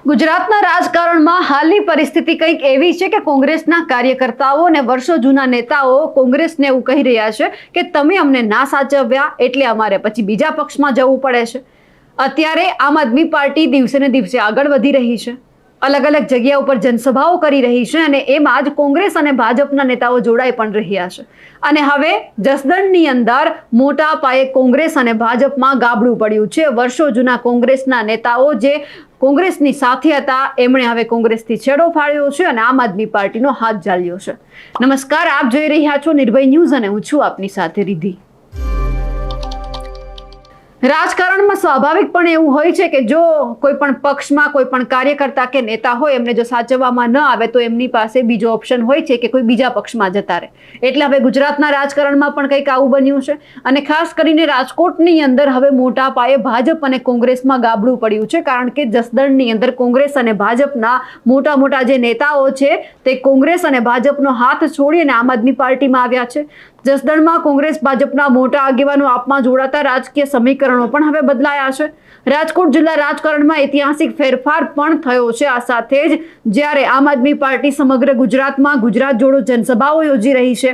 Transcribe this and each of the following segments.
ગુજરાતના રાજકારણમાં હાલની પરિસ્થિતિ કંઈક એવી છે કે કોંગ્રેસના કાર્યકર્તાઓ અને વર્ષો જૂના નેતાઓ કોંગ્રેસને એવું કહી રહ્યા છે કે તમે અમને ના સાચવ્યા એટલે અમારે પછી બીજા પક્ષમાં જવું પડે છે। અત્યારે આમ આદમી પાર્ટી દિવસે ને દિવસે આગળ વધી રહી છે, અલગ અલગ જગ્યા ઉપર જનસભાઓ કરી રહી છે અને એમાં જ કોંગ્રેસ અને ભાજપના નેતાઓ જોડાઈ પણ રહ્યા છે અને હવે જસદણની અંદર મોટા પાયે કોંગ્રેસ અને ભાજપમાં ગાબડું પડ્યું છે। વર્ષો જૂના કોંગ્રેસના નેતાઓ જે કોંગ્રેસની સાથે હતા એમણે હવે કોંગ્રેસથી છેડો ફાડ્યો છે અને આમ આદમી પાર્ટીનો હાથ ઝાલ્યો છે। નમસ્કાર, આપ જોઈ રહ્યા છો નિર્ભય ન્યૂઝ અને હું છું આપની સાથે રિદ્ધિ। રાજકારણમાં સ્વાભાવિકપણે એવું હોય છે કે જો કોઈ પણ પક્ષમાં કોઈ પણ કાર્યકર્તા કે નેતા હોય એમને જો સાચવવામાં ન આવે તો એમની પાસે બીજો ઓપ્શન હોય છે કે કોઈ બીજા પક્ષમાં જતા રહે। એટલે હવે ગુજરાતના રાજકારણમાં પણ કંઈક આવું બન્યું છે અને ખાસ કરીને રાજકોટની અંદર હવે મોટા પાયે ભાજપ અને કોંગ્રેસમાં ગાબડું પડ્યું છે, કારણ કે જસદણની અંદર કોંગ્રેસ અને ભાજપના મોટા મોટા જે નેતાઓ છે તે કોંગ્રેસ અને ભાજપનો હાથ છોડી અને આમ આદમી પાર્ટીમાં આવ્યા છે। જસદણમાં કોંગ્રેસ ભાજપના મોટા આગેવાનો આપમાં જોડાતા રાજકીય સમીકરણો પણ હવે બદલાયા છે। રાજકોટ જિલ્લા રાજકારણમાં ઐતિહાસિક ફેરફાર પણ થયો છે। આ સાથે જ જ્યારે આમ આદમી પાર્ટી સમગ્ર ગુજરાતમાં ગુજરાત જોડો જનસભાઓ યોજી રહી છે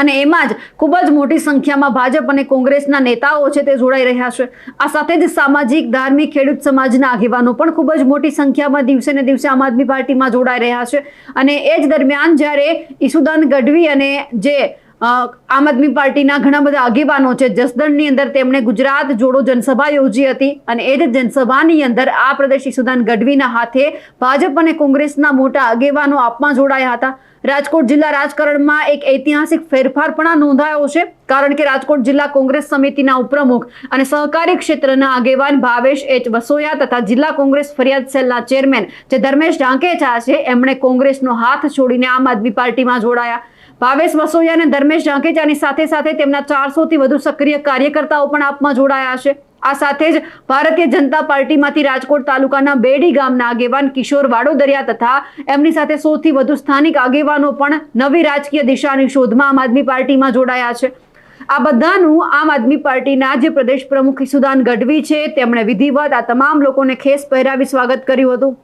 અને એમાં જ ખૂબ જ મોટી સંખ્યામાં ભાજપ અને કોંગ્રેસના નેતાઓ છે તે જોડાઈ રહ્યા છે। આ સાથે જ સામાજિક, ધાર્મિક, ખેડૂત સમાજના આગેવાનો પણ ખૂબ જ મોટી સંખ્યામાં દિવસે ને દિવસે આમ આદમી પાર્ટીમાં જોડાઈ રહ્યા છે અને એ જ દરમિયાન જ્યારે ઈસુદાન ગઢવી અને જે આમ આદમી પાર્ટીના ઘણા બધા આગેવાનો છે જસદણની અંદર તેમણે ગુજરાત જોડો જનસભા યોજી હતી અને એ જ જનસભાની અંદર આ પ્રદેશ ઈસુદાન ગઢવીના હાથે ભાજપ અને કોંગ્રેસના મોટા આગેવાનો આપમાં જોડાયા હતા। રાજકોટ જિલ્લા રાજકારણમાં એક ઐતિહાસિક ફેરફાર પણ નોંધાયો છે, કારણ કે રાજકોટ જિલ્લા કોંગ્રેસ સમિતિના ઉપપ્રમુખ અને સહકારી ક્ષેત્રના આગેવાન ભાવેશ એચ વસોયા તથા જિલ્લા કોંગ્રેસ ફરિયાદ સેલના ચેરમેન જે ધર્મેશ ઢાંકેચા છે એમણે કોંગ્રેસનો હાથ છોડીને આમ આદમી પાર્ટીમાં જોડાયા। ભાવેશ વસોયા અને ધર્મેશ ઢાંકેચાની સાથે સાથે તેમના 400થી વધુ સક્રિય કાર્યકર્તાઓ પણ આપમાં જોડાયા છે। આ સાથે જ ભારતીય જનતા પાર્ટીમાંથી રાજકોટ તાલુકાના બેડી ગામના આગેવાન કિશોર વાડોદરિયા તથા એમની સાથે 100થી વધુ સ્થાનિક આગેવાનો પણ નવી રાજકીય દિશાની શોધમાં આમ આદમી પાર્ટીમાં જોડાયા છે। આ બધાનું આમ આદમી પાર્ટીના જે પ્રદેશ પ્રમુખ ઈસુદાન ગઢવી છે તેમણે વિધિવત આ તમામ લોકોને ખેસ પહેરાવી સ્વાગત કર્યું હતું।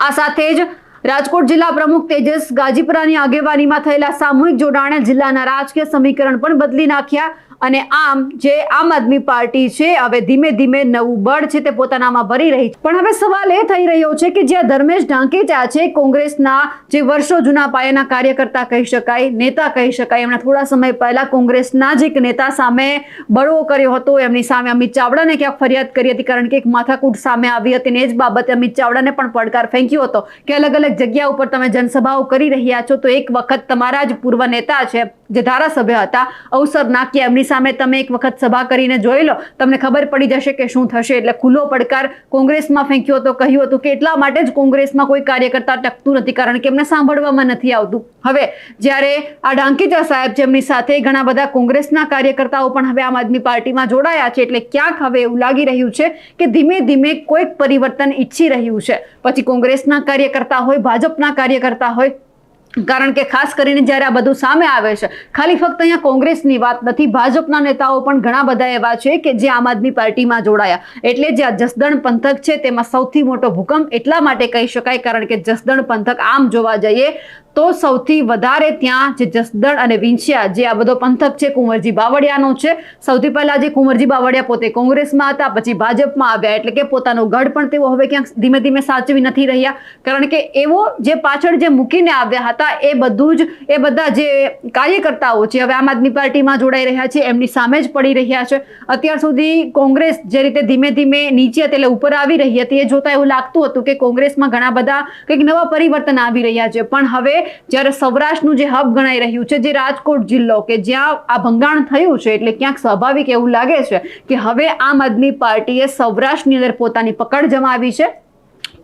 આ સાથે જ રાજકોટ જિલ્લા પ્રમુખ તેજસ ગાજીપરાની આગેવાનીમાં થયેલા સામૂહિક જોડાણે જિલ્લાના રાજકીય સમીકરણ પણ બદલી નાખ્યા અને આમ જે આમ આદમી પાર્ટી છે હવે ધીમે ધીમે નવું બળ છે તે પોતાનામાં ભરી રહી છે। પણ હવે સવાલ એ થઈ રહ્યો છે કે જ્યાં ધર્મેશ ઢાંકેચા છે કોંગ્રેસના જે વર્ષો જૂના પાયાના કાર્યકર્તા કહી શકાય, નેતા કહી શકાય, એમણે થોડા સમય પહેલા કોંગ્રેસના જ એક નેતા સામે બળવો કર્યો હતો, એમની સામે અમિત ચાવડાને ક્યાંક ફરિયાદ કરી હતી કારણ કે એક માથાકૂટ સામે આવી હતી અને એ જ બાબતે અમિત ચાવડાને પણ પડકાર ફેંક્યો હતો કે અલગ અલગ જગ્યા ઉપર તમે જનસભાઓ કરી રહ્યા છો તો એક વખત તમારા જ પૂર્વ નેતા છે જે ધારાસભ્ય હતા અવસર નાખી એમની સામે તમે એક વખત સભા કરીને જોઈ લો, તમને ખબર પડી જશે કે શું થશે। એટલે ખુલ્લો પડકાર કોંગ્રેસમાં ફેંક્યો હતો, કહ્યું હતું કે એટલા માટે જ કોંગ્રેસમાં કોઈ કાર્યકર્તા ટકતું નથી કારણ કે એમને સાંભળવામાં નથી આવતું। હવે જ્યારે આ ઢાંકેચા સાહેબ છે એમની સાથે ઘણા બધા કોંગ્રેસના કાર્યકર્તાઓ પણ હવે આમ આદમી પાર્ટીમાં જોડાયા છે એટલે ક્યાંક હવે એવું લાગી રહ્યું છે કે ધીમે ધીમે કોઈક પરિવર્તન ઈચ્છી રહ્યું છે, પછી કોંગ્રેસના કાર્યકર્તા હોય, ભાજપના કાર્યકર્તા હોય, કારણ કે ખાસ કરીને જ્યારે આ બધું સામે આવે છે ખાલી ફક્ત અહીંયા કોંગ્રેસની વાત નથી, ભાજપના નેતાઓ પણ ઘણા બધા એવા છે કે જે આમ આદમી પાર્ટીમાં જોડાયા। એટલે જે આ જસદણ પંથક છે તેમાં સૌથી મોટો ભૂકંપ એટલા માટે કહી શકાય કારણ કે જસદણ પંથક આમ જોવા જઈએ તો સૌથી વધારે ત્યાં જે જસદણ અને વિંછિયા જે આ બધો પંથક છે કુંવરજી બાવળિયાનો છે। સૌથી પહેલા જે કુંવરજી બાવળિયા પોતે કોંગ્રેસમાં હતા, પછી ભાજપમાં આવ્યા એટલે કે પોતાનો ગઢ પણ તેઓ હવે ક્યાંક ધીમે ધીમે સાચવી નથી રહ્યા કારણ કે એવો જે પાછળ જે મૂકીને આવ્યા હતા એ બધા જે કાર્યકર્તાઓ છે હવે આમ આદમી પાર્ટીમાં જોડાઈ રહ્યા છે, એમની સામે જ પડી રહ્યા છે। અત્યાર સુધી કોંગ્રેસ જે રીતે ધીમે ધીમે નીચે એટલે ઉપર આવી રહી હતી એ જોતા એવું લાગતું હતું કે કોંગ્રેસમાં ઘણા બધા કંઈક નવા પરિવર્તન આવી રહ્યા છે, પણ હવે જ્યારે સૌરાષ્ટ્રનું જે હબ ગણાઈ રહ્યું છે જે રાજકોટ જિલ્લો કે જ્યાં આ ભંગાણ થયું છે એટલે ક્યાંક સ્વાભાવિક એવું લાગે છે કે હવે આમ આદમી પાર્ટીએ સૌરાષ્ટ્રની અંદર પોતાની પકડ જમાવી છે।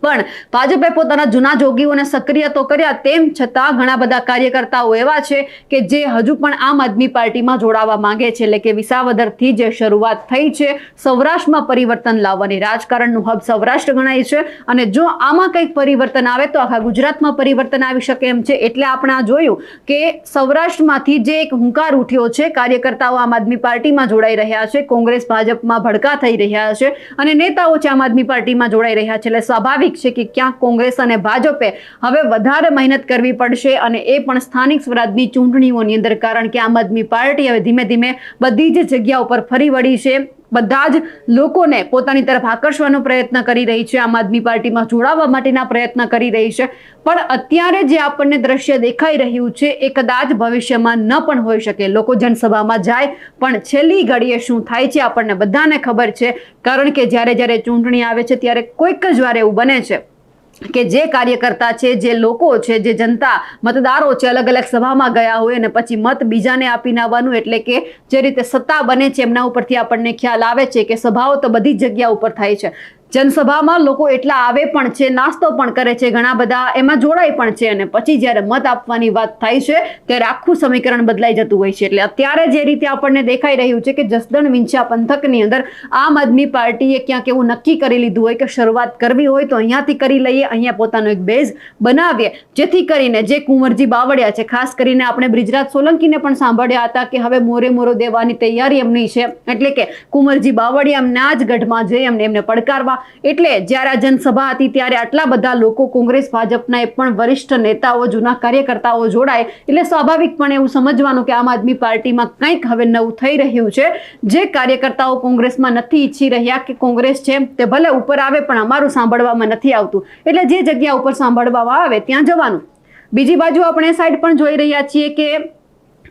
પણ ભાજપે પોતાના જૂના જોગીઓને સક્રિય તો કર્યા, તેમ છતાં ઘણા બધા કાર્યકર્તાઓ એવા છે કે જે હજુ પણ આમ આદમી પાર્ટીમાં જોડાવા માંગે છે। એટલે કે વિસાવદરથી જે શરૂઆત થઈ છે સૌરાષ્ટ્રમાં પરિવર્તન લાવવાની, રાજકારણનું હબ સૌરાષ્ટ્ર ગણાય છે અને જો આમાં કંઈક પરિવર્તન આવે તો આખા ગુજરાતમાં પરિવર્તન આવી શકે એમ છે। એટલે આપણે આ જોયું કે સૌરાષ્ટ્રમાંથી જે એક હુંકાર ઉઠ્યો છે, કાર્યકર્તાઓ આમ આદમી પાર્ટીમાં જોડાઈ રહ્યા છે, કોંગ્રેસ ભાજપમાં ભડકા થઈ રહ્યા છે અને નેતાઓ છે આમ આદમી પાર્ટીમાં જોડાઈ રહ્યા છે। એટલે સ્વાભાવિક સ્વાભાવિક છે કે ક્યાંક કોંગ્રેસ અને ભાજપે હવે વધારે મહેનત કરવી પડશે, અને એ પણ સ્થાનિક સ્વરાજની ચૂંટણીઓની અંદર, કારણ કે આમ આદમી પાર્ટી હવે ધીમે ધીમે બધી જ જગ્યા ઉપર ફરી વળી છે. બધા જ લોકોને પોતાની તરફ આકર્ષવાનો પ્રયત્ન કરી રહી છે, આમ આદમી પાર્ટીમાં જોડાવા માટેના પ્રયત્ન કરી રહી છે. પણ અત્યારે જે આપણને દ્રશ્ય દેખાઈ રહ્યું છે એ કદાચ ભવિષ્યમાં ન પણ હોઈ શકે. લોકો જનસભામાં જાય પણ છેલ્લી ઘડીએ શું થાય છે આપણને બધાને ખબર છે, કારણ કે જ્યારે ચૂંટણી આવે છે ત્યારે કોઈક જ વાર એવું બને છે કે જે કાર્યકર્તા છે, જે લોકો છે, જે જનતા મતદારો છે, અલગ અલગ સભામાં ગયા હોય અને પછી મત બીજાને આપીને આવવાનું, એટલે કે જે રીતે સત્તા બને છે એમના ઉપરથી આપણને ખ્યાલ આવે છે કે સભાઓ તો બધી જગ્યા ઉપર થાય છે. જનસભામાં લોકો એટલા આવે પણ છે, નાસ્તો પણ કરે છે, ઘણા બધા એમાં જોડાય પણ છે, અને પછી જ્યારે મત આપવાની વાત થાય છે ત્યારે આખું સમીકરણ બદલાઈ જતું હોય છે. એટલે અત્યારે જે રીતે આપણને દેખાઈ રહ્યું છે કે જસદણ વિંછિયા પંથકની અંદર આમ આદમી પાર્ટીએ ક્યાંક એવું નક્કી કરી લીધું હોય કે શરૂઆત કરવી હોય તો અહીંયાથી કરી લઈએ, અહીંયા પોતાનો એક બેઝ બનાવીએ, જેથી કરીને જે કુંવરજી બાવળિયા છે, ખાસ કરીને આપણે બ્રિજરાજ સોલંકીને પણ સાંભળ્યા હતા કે હવે મોરે મોરો દેવાની તૈયારી એમની છે, એટલે કે કુંવરજી બાવળિયા એમના જ ગઢમાં જઈ એમને પડકારવા. એટલે જ્યારે આ જનસભા હતી ત્યારે આટલા બધા લોકો, કોંગ્રેસ ભાજપના એ પણ વરિષ્ઠ નેતાઓ, જૂના કાર્યકર્તાઓ જોડાય, એટલે સ્વાભાવિકપણે એવું સમજવાનું કે આમ આદમી પાર્ટીમાં કંઈક હવે નવું થઈ રહ્યું છે. જે કાર્યકર્તાઓ કોંગ્રેસમાં નથી ઈચ્છી રહ્યા કે કોંગ્રેસ છે તે ભલે ઉપર આવે પણ અમારું સાંભળવામાં નથી આવતું, એટલે જે જગ્યા ઉપર સાંભળવામાં આવે ત્યાં જવાનું. બીજી બાજુ આપણે સાઈડ પણ જોઈ રહ્યા છીએ કે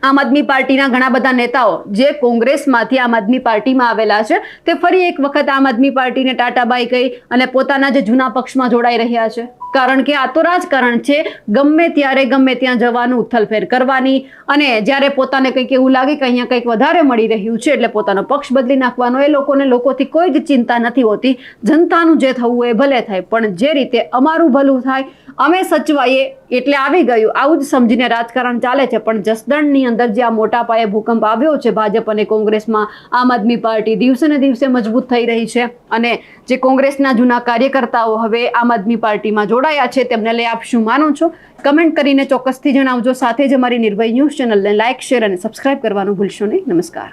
આમ આદમી પાર્ટીના ઘણા બધા નેતાઓ જે કોંગ્રેસમાંથી આમ આદમી પાર્ટીમાં આવેલા છે તે ફરી એક વખત આમ આદમી પાર્ટીને ટાટાબાઈ કહી અને પોતાના જે જૂના પક્ષમાં જોડાઈ રહ્યા છે, કારણ કે આ તો રાજકારણ છે. ગમે ત્યારે ગમે ત્યાં જવાનું, ઉથલફેર કરવાની, અને જ્યારે પોતાને કંઈક એવું લાગે કે અહીંયા કંઈક વધારે મળી રહ્યું છે એટલે પોતાનો પક્ષ બદલી નાખવાનો. એ લોકોને લોકોથી કોઈ જ ચિંતા નથી હોતી. જનતાનું જે થવું એ ભલે થાય, પણ જે રીતે અમારું ભલું થાય, અમે સચવાઈએ એટલે આવી ગયું, આવું જ સમજીને રાજકારણ ચાલે છે. પણ જસદણની અંદર જે આ મોટા પાયે ભૂકંપ આવ્યો છે ભાજપ અને કોંગ્રેસમાં, આમ આદમી પાર્ટી દિવસે ને દિવસે મજબૂત થઈ રહી છે, અને જે કોંગ્રેસના જૂના કાર્યકર્તાઓ હવે આમ આદમી પાર્ટીમાં જોડાયા છે, તેમને લઈ આપ શું માનો છો? કમેન્ટ કરીને ચોક્કસથી જણાવજો. સાથે જ અમારી નિર્ભય ન્યૂઝ ચેનલને લાઇક, શેર અને સબસ્ક્રાઇબ કરવાનું ભૂલશો નહીં. નમસ્કાર.